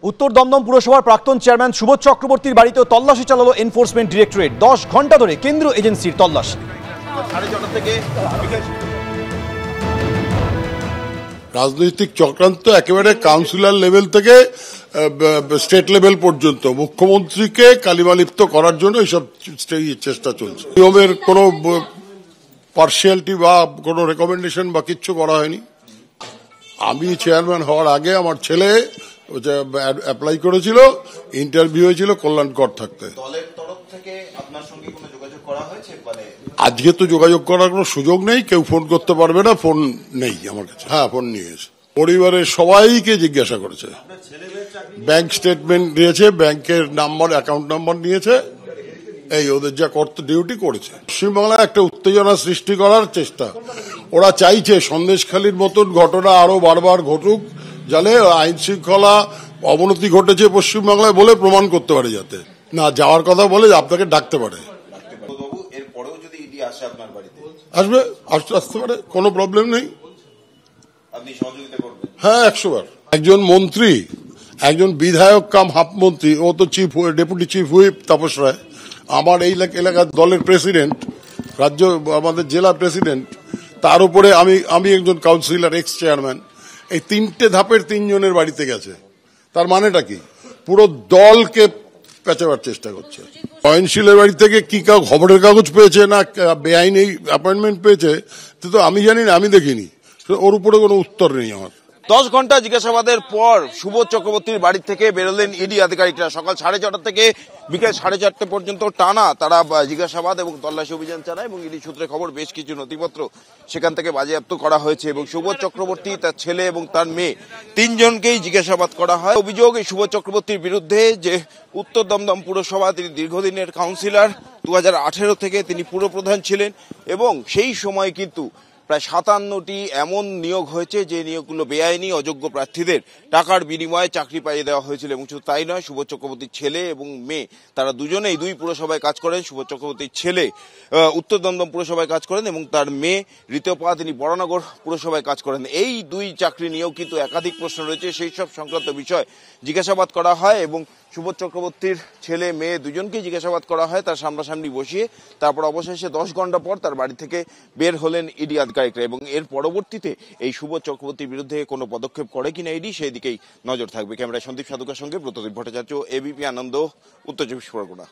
উত্তর দমদম পুরসভার প্রাক্তন চেয়ারম্যান সুবোধ চক্রবর্তীর বাড়িতেও তল্লাশি চালালো এনফোর্সমেন্ট ডিরেক্টরেট। 10 ঘন্টা ধরে কেন্দ্রীয় এজেন্সির তল্লাশি। রাজনৈতিক চক্রান্ত একেবারে কাউন্সিলর লেভেল থেকে স্টেট লেভেল পর্যন্ত মুখ্যমন্ত্রীকে কালিমালিপ্ত করার জন্য এইসব চেষ্টা চলছে। নিয়মের কোনো পার্সিয়ালিটি বা কোনো রেকমেন্ডেশন বা কিচ্ছু করা হয়নি। আমি চেয়ারম্যান হওয়ার আগে আমার ছেলে অ্যাপ্লাই করেছিল, ইন্টারভিউ হয়েছিল কল্যাণকর থাকতে। আজকে তো যোগাযোগ করার কোনো সুযোগ নেই, কেউ ফোন করতে পারবে না, ফোন নেই আমার কাছে। হ্যাঁ, ফোন নিয়েছে, পরিবারের সবাইকে জিজ্ঞাসা করেছে, ব্যাংক স্টেটমেন্ট দিয়েছে, ব্যাংকের নাম্বার, অ্যাকাউন্ট নাম্বার নিয়েছে, এই ওদের যা করতে ডিউটি করেছে। পশ্চিমবাংলায় একটা উত্তেজনা সৃষ্টি করার চেষ্টা ওরা চাইছে, সন্দেশখালীর মতন ঘটনা আরো বারবার ঘটুক, যাতে আইন শৃঙ্খলা অবনতি ঘটেছে পশ্চিমবাংলায় বলে প্রমাণ করতে পারে, যাতে না যাওয়ার কথা বলে আপনাকে ডাকতে পারে। আসবে, আসতে পারে, কোনো প্রবলেম নেই। হ্যাঁ, 100 বার। একজন মন্ত্রী, একজন বিধায়ক কাম হাফ মন্ত্রী, ও তো deputy chief whip Tapas Roy, আমার এই এলাকার দলের প্রেসিডেন্ট, রাজ্য আমাদের জেলা প্রেসিডেন্ট, তার উপরে আমি একজন কাউন্সিলর, এক্স চেয়ারম্যান, এই 3টে ধাপের 3 জনের বাড়িতে গেছে। তার মানেটা কি? পুরো দলকে পেঁচাবার চেষ্টা করছে। অয়নশীলের বাড়ি থেকে কি খবরের কাগজ পেয়েছে না বেআইনি অ্যাপয়েন্টমেন্ট পেয়েছে তো আমি জানি না, আমি দেখিনি, ওর উপরে কোনো উত্তর নেই আমার। 10 ঘন্টা জিজ্ঞাসাবাদের পর সুবোধ চক্রবর্তীর বাড়ি থেকে বেরোলেন ইডি আধিকারিকরা। সকাল 4:30 থেকে বিকেল 4:30 পর্যন্ত টানা তারা জিজ্ঞাসাবাদ এবং তল্লাশি অভিযান চালায় এবং ইডি সূত্রে খবর বেশ কিছু নথিপত্র সেখান থেকে বাজেয়াপ্ত করা হয়েছে এবং সুবোধ চক্রবর্তী, তার ছেলে এবং তার মেয়ে 3 জনকেই জিজ্ঞাসাবাদ করা হয়। অভিযোগ এই সুবোধ চক্রবর্তীর বিরুদ্ধে যে উত্তর দমদম পুরসভা, তিনি দীর্ঘদিনের কাউন্সিলর, 2018 থেকে তিনি পুরপ্রধান ছিলেন এবং সেই সময় কিন্তু প্রায় 57টি এমন নিয়োগ হয়েছে যে নিয়োগগুলো বেআইনি, অযোগ্য প্রার্থীদের টাকার বিনিময়ে চাকরি পাইয়ে দেওয়া হয়েছিল। এবং শুধু তাই নয়, সুবোধ চক্রবর্তীর ছেলে এবং মেয়ে তারা দুজনেই 2 পুরসভায় কাজ করেন। সুবোধ চক্রবর্তীর ছেলে উত্তর দমদম পুরসভায় কাজ করেন এবং তার মেয়ে ঋতপা, তিনি বরানগর পুরসভায় কাজ করেন। এই 2 চাকরি নিয়েও কিন্তু একাধিক প্রশ্ন রয়েছে, সেই সব সংক্রান্ত বিষয় জিজ্ঞাসাবাদ করা হয় এবং সুবোধ চক্রবর্তীর ছেলে মেয়ে দুজনকেই জিজ্ঞাসাবাদ করা হয় তার সামনাসামনি বসিয়ে। তারপর অবশেষে 10 ঘন্টা পর তার বাড়ি থেকে বের হলেন ইডি আধিকারিকরা এবং এর পরবর্তীতে এই সুবোধ চক্রবর্তীর বিরুদ্ধে কোনো পদক্ষেপ করে কিনা ইডি, সেই দিকেই নজর থাকবে। ক্যামেরায় সন্দীপ সাধুকার সঙ্গে ব্রতদীপ ভট্টাচার্য, এবিপি আনন্দ, উত্তর 24 পরগনা।